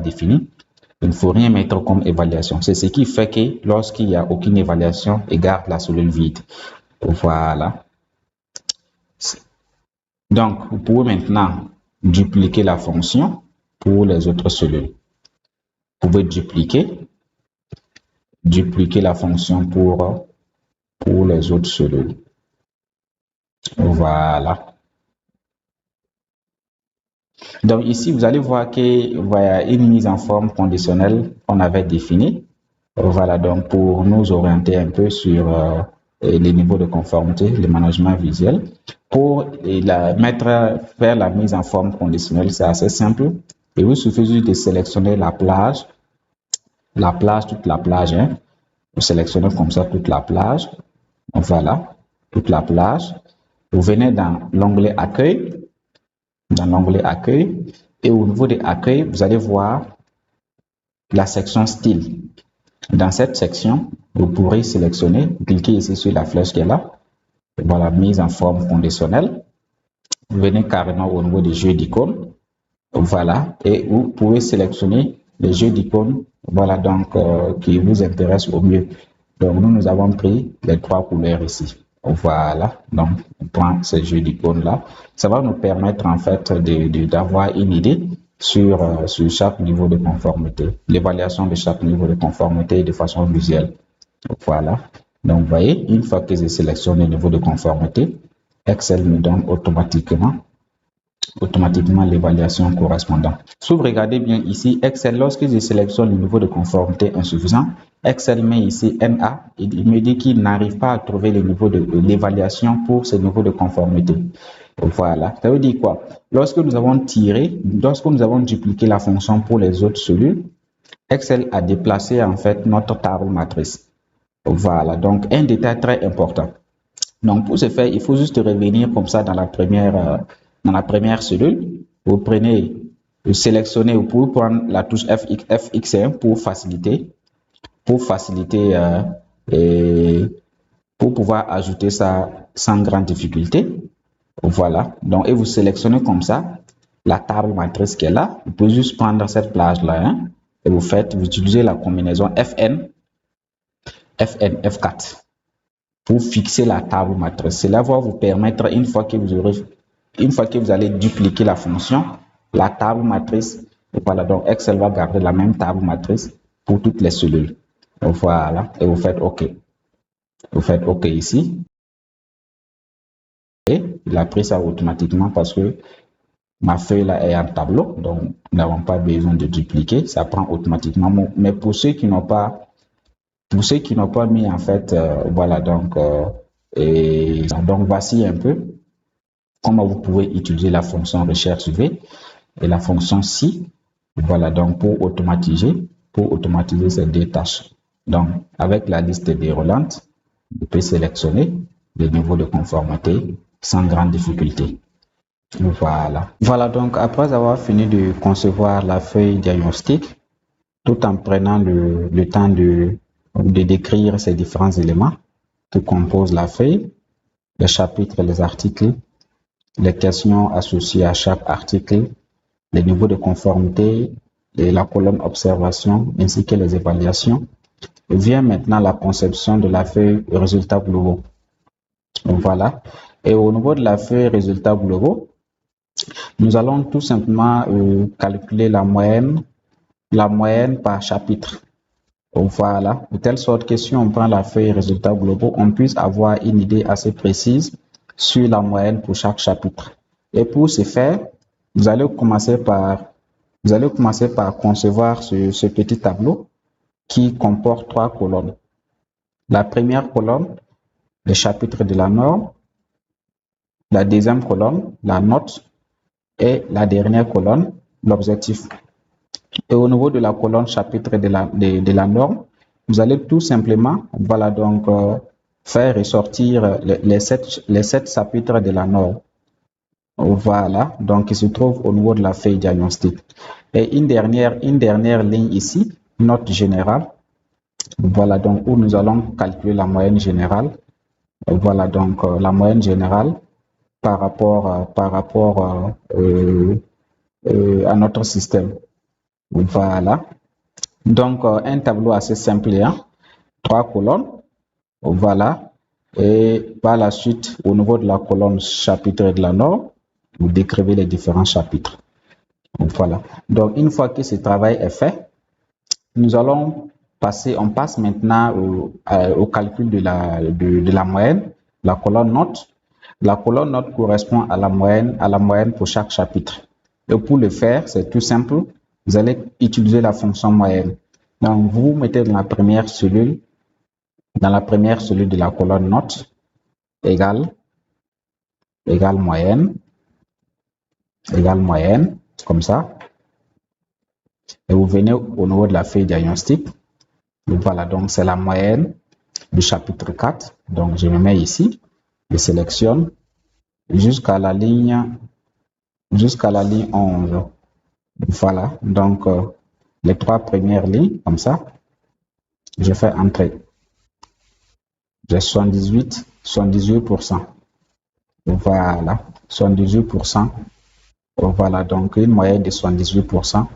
défini, il ne faut rien mettre comme évaluation. C'est ce qui fait que lorsqu'il n'y a aucune évaluation, il garde la cellule vide. Voilà. Donc, vous pouvez maintenant dupliquer la fonction pour les autres cellules. Vous pouvez dupliquer la fonction pour les autres cellules. Voilà. Donc ici, vous allez voir qu'il y a une mise en forme conditionnelle qu'on avait définie. Voilà, donc pour nous orienter un peu sur les niveaux de conformité, le management visuel. Pour faire la mise en forme conditionnelle, c'est assez simple. Il vous suffit juste de sélectionner la plage, toute la plage. Hein. Vous sélectionnez comme ça toute la plage. Voilà, toute la plage. Vous venez dans l'onglet Accueil. Et au niveau de Accueil, vous allez voir la section Style. Dans cette section, vous pourrez sélectionner, cliquez ici sur la flèche qui est là. Voilà, mise en forme conditionnelle. Vous venez carrément au niveau des jeux d'icônes. Voilà, et vous pouvez sélectionner les jeux d'icônes, voilà, donc qui vous intéressent au mieux. Donc nous avons pris les 3 couleurs ici. Voilà, donc on prend ces jeux d'icônes là. Ça va nous permettre en fait d'avoir une idée sur chaque niveau de conformité, l'évaluation de chaque niveau de conformité de façon visuelle. Voilà, donc vous voyez, une fois que j'ai sélectionné le niveau de conformité, Excel me donne automatiquement l'évaluation correspondante. Si vous regardez bien ici, Excel, lorsque je sélectionne le niveau de conformité insuffisant, Excel met ici NA et il me dit qu'il n'arrive pas à trouver le niveau de l'évaluation pour ce niveau de conformité. Voilà, ça veut dire quoi? Lorsque nous avons dupliqué la fonction pour les autres cellules, Excel a déplacé en fait notre table matrice. Voilà, donc un détail très important. Donc pour ce faire, il faut juste revenir comme ça dans la première cellule. Vous sélectionnez, vous pouvez prendre la touche F1 pour faciliter et pour pouvoir ajouter ça sans grande difficulté. Voilà, donc et vous sélectionnez comme ça la table matrice qui est là. Vous pouvez juste prendre cette plage là hein, et vous utilisez la combinaison F4 pour fixer la table matrice. Cela va vous permettre, une fois que vous allez dupliquer la fonction, la table matrice, voilà, donc Excel va garder la même table matrice pour toutes les cellules. Voilà, et vous faites OK. Vous faites OK ici. Et il a pris ça automatiquement parce que ma feuille là est en tableau, donc nous n'avons pas besoin de dupliquer, ça prend automatiquement. Mais pour ceux qui n'ont pas mis en fait, voilà, donc voici un peu comment vous pouvez utiliser la fonction recherche V et la fonction SI, voilà, donc pour automatiser ces 2 tâches. Donc, avec la liste déroulante, vous pouvez sélectionner le niveau de conformité sans grande difficulté. Voilà. Voilà, donc après avoir fini de concevoir la feuille diagnostic, tout en prenant le temps de décrire ces différents éléments qui composent la feuille, les chapitres, les articles, les questions associées à chaque article, les niveaux de conformité et la colonne observation ainsi que les évaluations. Vient maintenant la conception de la feuille résultats globaux. Voilà. Et au niveau de la feuille résultats globaux, nous allons tout simplement calculer la moyenne par chapitre. Voilà, de telle sorte que si on prend la feuille résultats globaux, on puisse avoir une idée assez précise sur la moyenne pour chaque chapitre. Et pour ce faire, vous allez commencer par concevoir ce petit tableau qui comporte 3 colonnes. La première colonne, le chapitre de la norme, la deuxième colonne, la note, et la dernière colonne, l'objectif. Et au niveau de la colonne chapitre de la norme, vous allez tout simplement, voilà, donc faire ressortir les 7 chapitres de la norme. Voilà, donc il se trouve au niveau de la feuille diagnostic. Et une dernière ligne ici, note générale. Voilà, donc où nous allons calculer la moyenne générale. Voilà, donc la moyenne générale par rapport à notre système. Voilà. Donc, un tableau assez simple, hein? 3 colonnes. Voilà. Et par la suite, au niveau de la colonne chapitre de la norme, vous décrivez les différents chapitres. Voilà. Donc, une fois que ce travail est fait, nous allons on passe maintenant au calcul de la moyenne, la colonne note. La colonne note correspond à la moyenne pour chaque chapitre. Et pour le faire, c'est tout simple. Vous allez utiliser la fonction moyenne. Donc, vous mettez dans la première cellule de la colonne note, égale moyenne, comme ça. Et vous venez au niveau de la feuille diagnostic. Voilà, donc c'est la moyenne du chapitre 4. Donc, je me mets ici, je sélectionne jusqu'à la ligne 11. Voilà, donc les 3 premières lignes, comme ça, je fais entrer. J'ai 78%. Voilà, 78%. Voilà, donc une moyenne de 78%.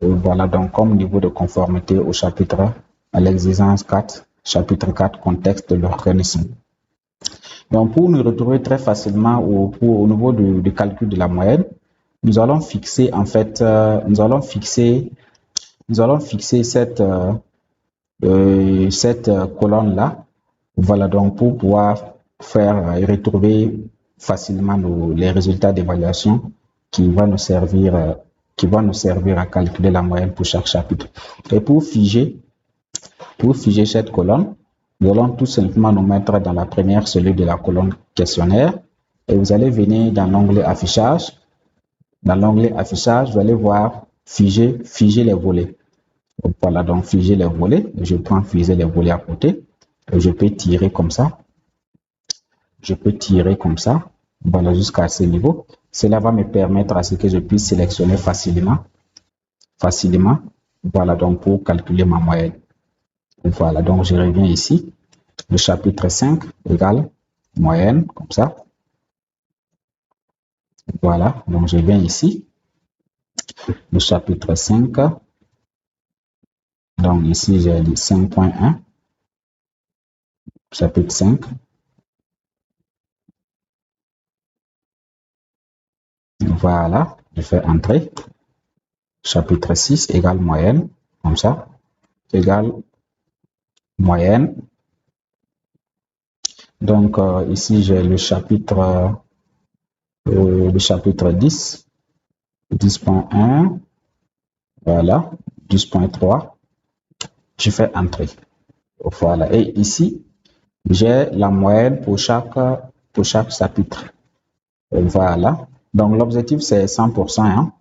Voilà, donc comme niveau de conformité au chapitre, à l'exigence 4, chapitre 4, contexte de l'organisme. Donc, pour nous retrouver très facilement au niveau du calcul de la moyenne, nous allons fixer en fait, nous allons fixer cette colonne là. Voilà, donc pour pouvoir retrouver facilement les résultats d'évaluation qui vont nous servir à calculer la moyenne pour chaque chapitre. Et pour figer cette colonne, nous allons tout simplement nous mettre dans la première cellule de la colonne questionnaire et vous allez venir dans l'onglet affichage. Dans l'onglet affichage, vous allez voir figer les volets. Voilà, donc figer les volets. Je prends figer les volets à côté. Et je peux tirer comme ça. Voilà, jusqu'à ce niveau. Cela va me permettre à ce que je puisse sélectionner facilement. Voilà, donc pour calculer ma moyenne. Voilà, donc je reviens ici. Le chapitre 5 égale moyenne, comme ça. Voilà, donc je viens ici. Le chapitre 5. Donc ici, j'ai dit 5.1. Chapitre 5. Voilà, je fais entrer. Chapitre 6 égale moyenne, comme ça. Égale moyenne. Donc ici, j'ai le chapitre 10. 10.1. Voilà, 10.3. Je fais entrer. Voilà, et ici, j'ai la moyenne pour chaque chapitre. Et voilà, donc l'objectif c'est 100%, hein?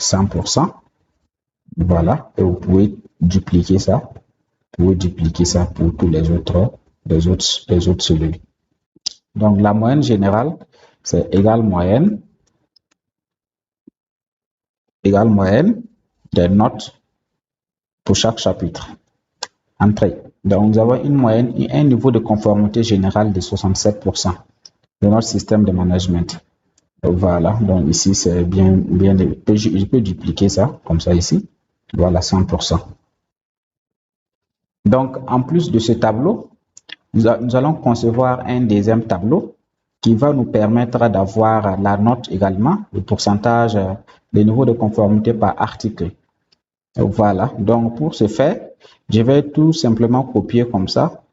100%. Voilà, et vous pouvez dupliquer ça. Pour tous les autres cellules. Donc la moyenne générale, c'est égale moyenne des notes pour chaque chapitre. Entrée. Donc nous avons une moyenne et un niveau de conformité générale de 67% de notre système de management. Voilà, donc ici c'est bien, je peux dupliquer ça comme ça ici. Voilà, 100%. Donc en plus de ce tableau, nous allons concevoir un deuxième tableau qui va nous permettre d'avoir la note également, le pourcentage, le niveau de conformité par article. Voilà, donc pour ce faire, je vais tout simplement copier comme ça.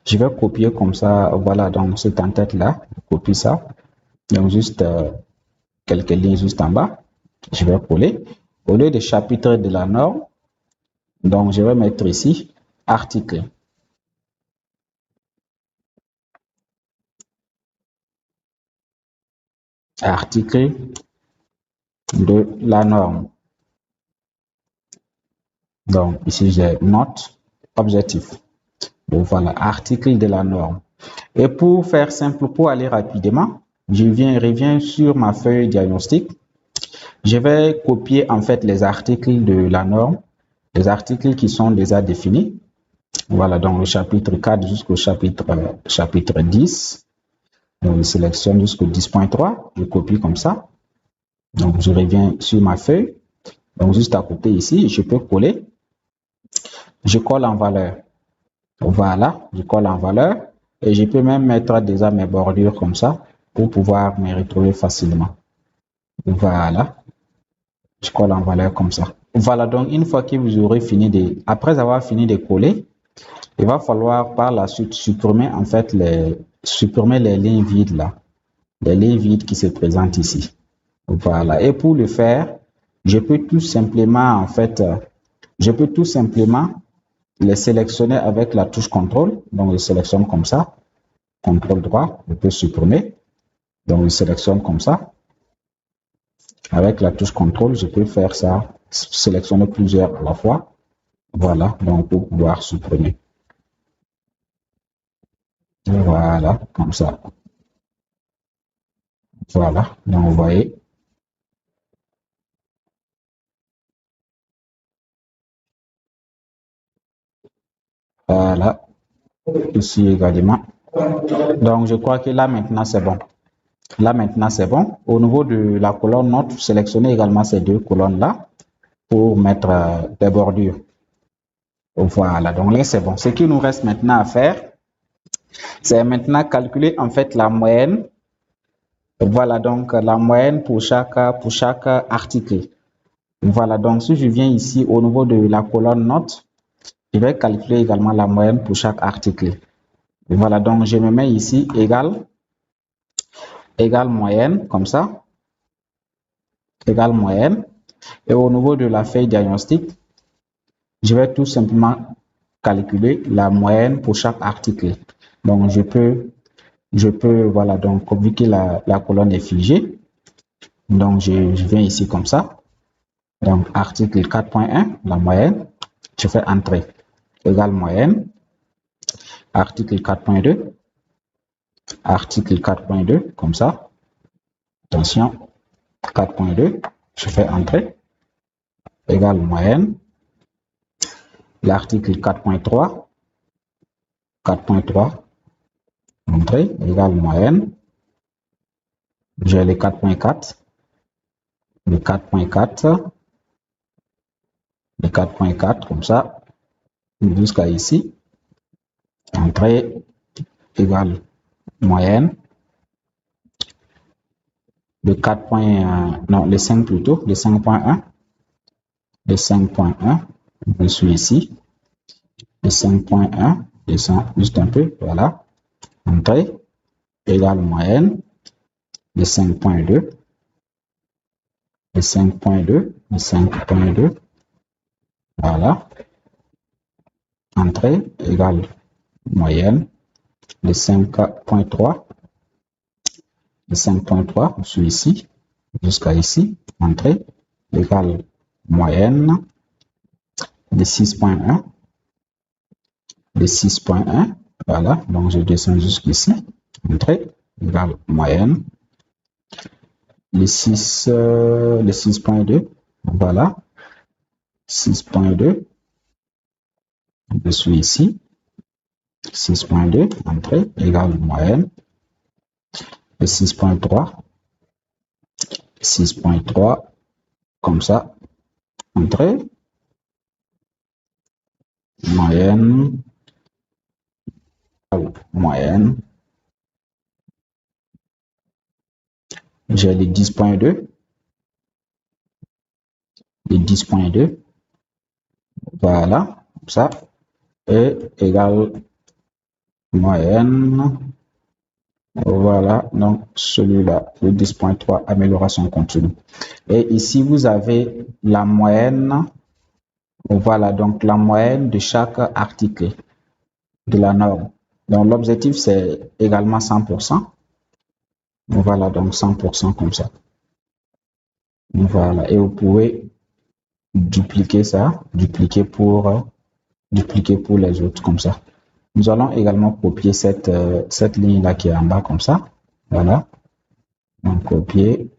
Voilà, donc cette en-tête-là, je copie ça. Donc juste quelques lignes juste en bas, je vais coller. Au lieu de chapitre de la norme, donc je vais mettre ici article. Article de la norme. Donc ici j'ai note, objectif. Donc voilà, article de la norme. Et pour faire simple, pour aller rapidement, je reviens sur ma feuille diagnostic. Je vais copier en fait les articles de la norme, les articles qui sont déjà définis. Voilà, donc le chapitre 4 jusqu'au chapitre 10. Donc je sélectionne jusqu'au 10.3, je copie comme ça. Donc je reviens sur ma feuille. Donc, juste à côté ici, je peux coller. Je colle en valeur. Voilà, je colle en valeur. Et je peux même mettre déjà mes bordures comme ça pour pouvoir me retrouver facilement. Voilà, je colle en valeur comme ça. Voilà, donc une fois que vous aurez fini après avoir fini de coller, il va falloir par la suite supprimer en fait supprimer les lignes vides là, les lignes vides qui se présentent ici. Voilà, et pour le faire, je peux tout simplement en fait, les sélectionner avec la touche contrôle. Donc je sélectionne comme ça, contrôle droit, je peux supprimer. Donc je sélectionne comme ça. Avec la touche contrôle, je peux faire ça, sélectionner plusieurs à la fois. Voilà, donc pour pouvoir supprimer. Voilà, comme ça. Voilà, donc vous voyez. Voilà, ici également. Donc je crois que là maintenant c'est bon. Là maintenant c'est bon. Au niveau de la colonne note, sélectionnez également ces deux colonnes-là pour mettre des bordures. Voilà, donc là c'est bon. Ce qu'il nous reste maintenant à faire, c'est maintenant calculer en fait la moyenne. Voilà donc la moyenne pour chaque article. Voilà, donc si je viens ici au niveau de la colonne note, je vais calculer également la moyenne pour chaque article. Voilà, donc je me mets ici égale moyenne, comme ça, égale moyenne. Et au niveau de la feuille diagnostic, je vais tout simplement calculer la moyenne pour chaque article. Donc je peux voilà, donc vu que la colonne est figée, donc je viens ici comme ça. Donc article 4.1, la moyenne, je fais entrée égale moyenne. Article 4.2, article 4.2, comme ça. Attention, 4.2, je fais entrée égale moyenne. L'article 4.3, 4.3, entrée égale moyenne. J'ai les 4.4, le 4.4, le 4.4, comme ça, jusqu'à ici. Entrée égale moyenne. Le 4. Non, le 5 plutôt, le 5.1. Le 5.1, je suis ici. Le 5.1, descend juste un peu, voilà. Entrée égale moyenne. Le 5.2. Le 5.2, le 5.2, voilà. Entrée égale moyenne. Le 5.3. Le 5.3, je suis ici, jusqu'à ici. Entrée égale moyenne. Le 6.1. Le 6.1, voilà. Donc je descends jusqu'ici. Entrée égale moyenne. Le 6.2, voilà. 6.2, je suis ici. 6.2, entrée égale moyenne. Le 6.3, 6.3, comme ça, entrée, moyenne, moyenne. J'ai les 10.2, les 10.2, voilà, comme ça, et égale moyenne. Voilà, donc celui-là, le 10.3, amélioration continue. Et ici, vous avez la moyenne. Voilà, donc la moyenne de chaque article de la norme. Donc l'objectif, c'est également 100%. Voilà, donc 100% comme ça. Voilà, et vous pouvez dupliquer ça, dupliquer pour les autres comme ça. Nous allons également copier cette ligne-là qui est en bas comme ça. Voilà. Donc copier.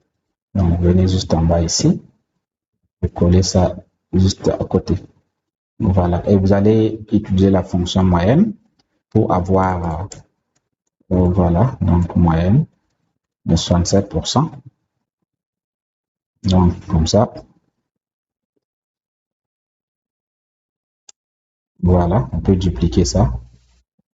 Donc venez juste en bas ici. Et coller ça juste à côté. Voilà. Et vous allez utiliser la fonction moyenne pour avoir, voilà, donc moyenne de 67%. Donc comme ça. Voilà, on peut dupliquer ça.